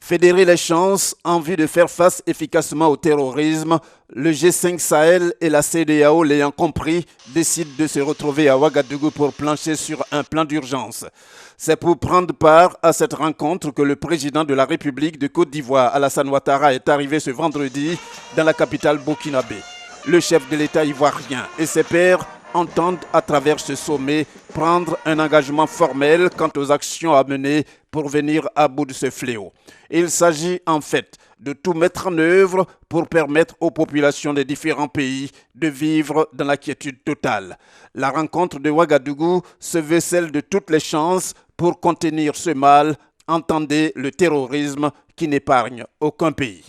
Fédérer les chances en vue de faire face efficacement au terrorisme, le G5 Sahel et la CEDEAO l'ayant compris, décident de se retrouver à Ouagadougou pour plancher sur un plan d'urgence. C'est pour prendre part à cette rencontre que le président de la République de Côte d'Ivoire, Alassane Ouattara, est arrivé ce vendredi dans la capitale burkinabé. Le chef de l'État ivoirien et ses pairs entendent à travers ce sommet prendre un engagement formel quant aux actions à mener pour venir à bout de ce fléau. Il s'agit en fait de tout mettre en œuvre pour permettre aux populations des différents pays de vivre dans la quiétude totale. La rencontre de Ouagadougou se veut celle de toutes les chances pour contenir ce mal, entendez le terrorisme qui n'épargne aucun pays.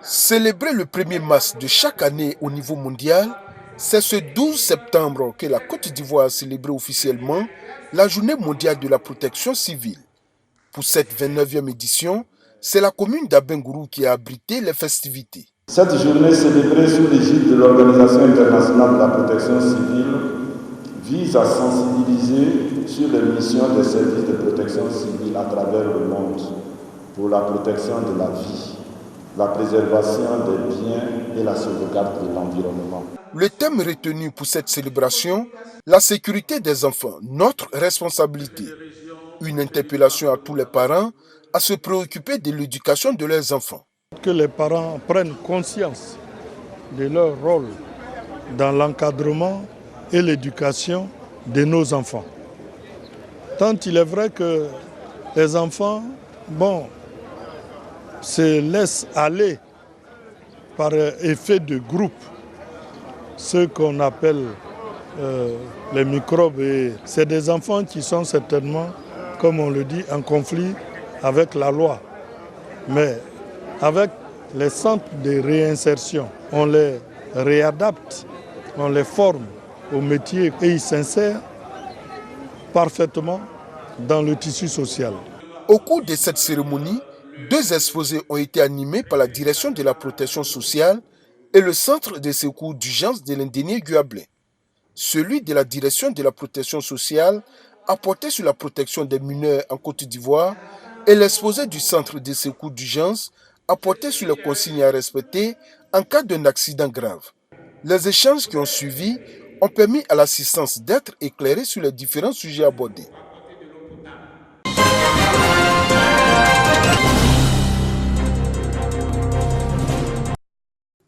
Célébrer le 1er mars de chaque année au niveau mondial, c'est ce 12 septembre que la Côte d'Ivoire a célébré officiellement la Journée mondiale de la protection civile. Pour cette 29e édition, c'est la commune d'Abengourou qui a abrité les festivités. Cette journée célébrée sous l'égide de l'Organisation internationale de la protection civile vise à sensibiliser sur les missions des services de protection civile à travers le monde pour la protection de la vie, la préservation des biens et la sauvegarde de l'environnement. Le thème retenu pour cette célébration, la sécurité des enfants, notre responsabilité. Une interpellation à tous les parents à se préoccuper de l'éducation de leurs enfants. Que les parents prennent conscience de leur rôle dans l'encadrement et l'éducation de nos enfants. Tant il est vrai que les enfants, se laissent aller par effet de groupe, ce qu'on appelle les microbes. Et c'est des enfants qui sont certainement, comme on le dit, en conflit avec la loi. Mais avec les centres de réinsertion, on les réadapte, on les forme au métier et ils s'insèrent parfaitement dans le tissu social. Au cours de cette cérémonie, 2 exposés ont été animés par la direction de la protection sociale et le centre de secours d'urgence de l'Indénié Guablin. Celui de la direction de la protection sociale a porté sur la protection des mineurs en Côte d'Ivoire et l'exposé du centre de secours d'urgence a porté sur les consignes à respecter en cas d'un accident grave. Les échanges qui ont suivi ont permis à l'assistance d'être éclairée sur les différents sujets abordés.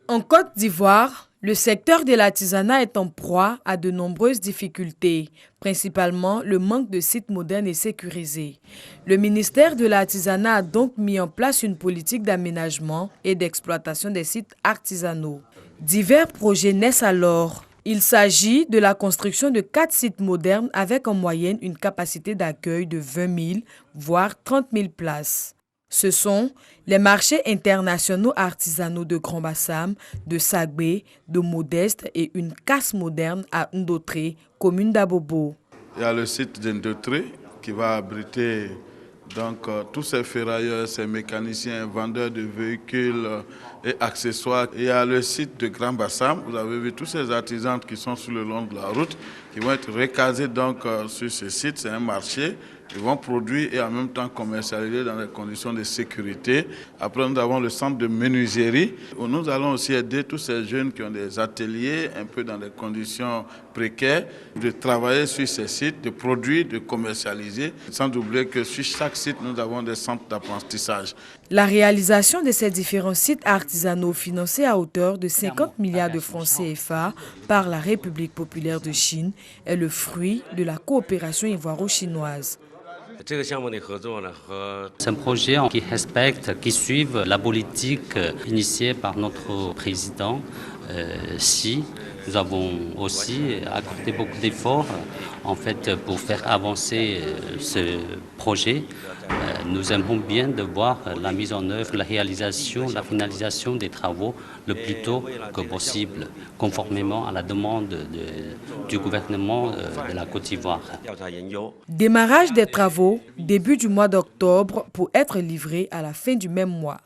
En Côte d'Ivoire, le secteur de l'artisanat est en proie à de nombreuses difficultés, principalement le manque de sites modernes et sécurisés. Le ministère de l'artisanat a donc mis en place une politique d'aménagement et d'exploitation des sites artisanaux. Divers projets naissent alors. Il s'agit de la construction de 4 sites modernes avec en moyenne une capacité d'accueil de 20 000, voire 30 000 places. Ce sont les marchés internationaux artisanaux de Grand Bassam, de Sagbé, de Modeste et une casse moderne à Ndotré, commune d'Abobo. Il y a le site d'Ndotré qui va abriter tous ces ferrailleurs, ces mécaniciens, vendeurs de véhicules et accessoires. Il y a le site de Grand Bassam. Vous avez vu tous ces artisans qui sont sur le long de la route, qui vont être recasés sur ce site. C'est un marché. Ils vont produire et en même temps commercialiser dans des conditions de sécurité. Après, nous avons le centre de menuiserie où nous allons aussi aider tous ces jeunes qui ont des ateliers un peu dans des conditions précaires de travailler sur ces sites, de produire, de commercialiser. Sans oublier que sur chaque site, nous avons des centres d'apprentissage. La réalisation de ces différents sites artisanaux financés à hauteur de 50 milliards de francs CFA par la République populaire de Chine est le fruit de la coopération ivoiro-chinoise. C'est un projet qui respecte, qui suit la politique initiée par notre président Xi. Nous avons aussi accordé beaucoup d'efforts pour faire avancer ce projet. Nous aimerions bien de voir la mise en œuvre, la réalisation, la finalisation des travaux le plus tôt que possible, conformément à la demande du gouvernement de la Côte d'Ivoire. Démarrage des travaux début du mois d'octobre pour être livrés à la fin du même mois.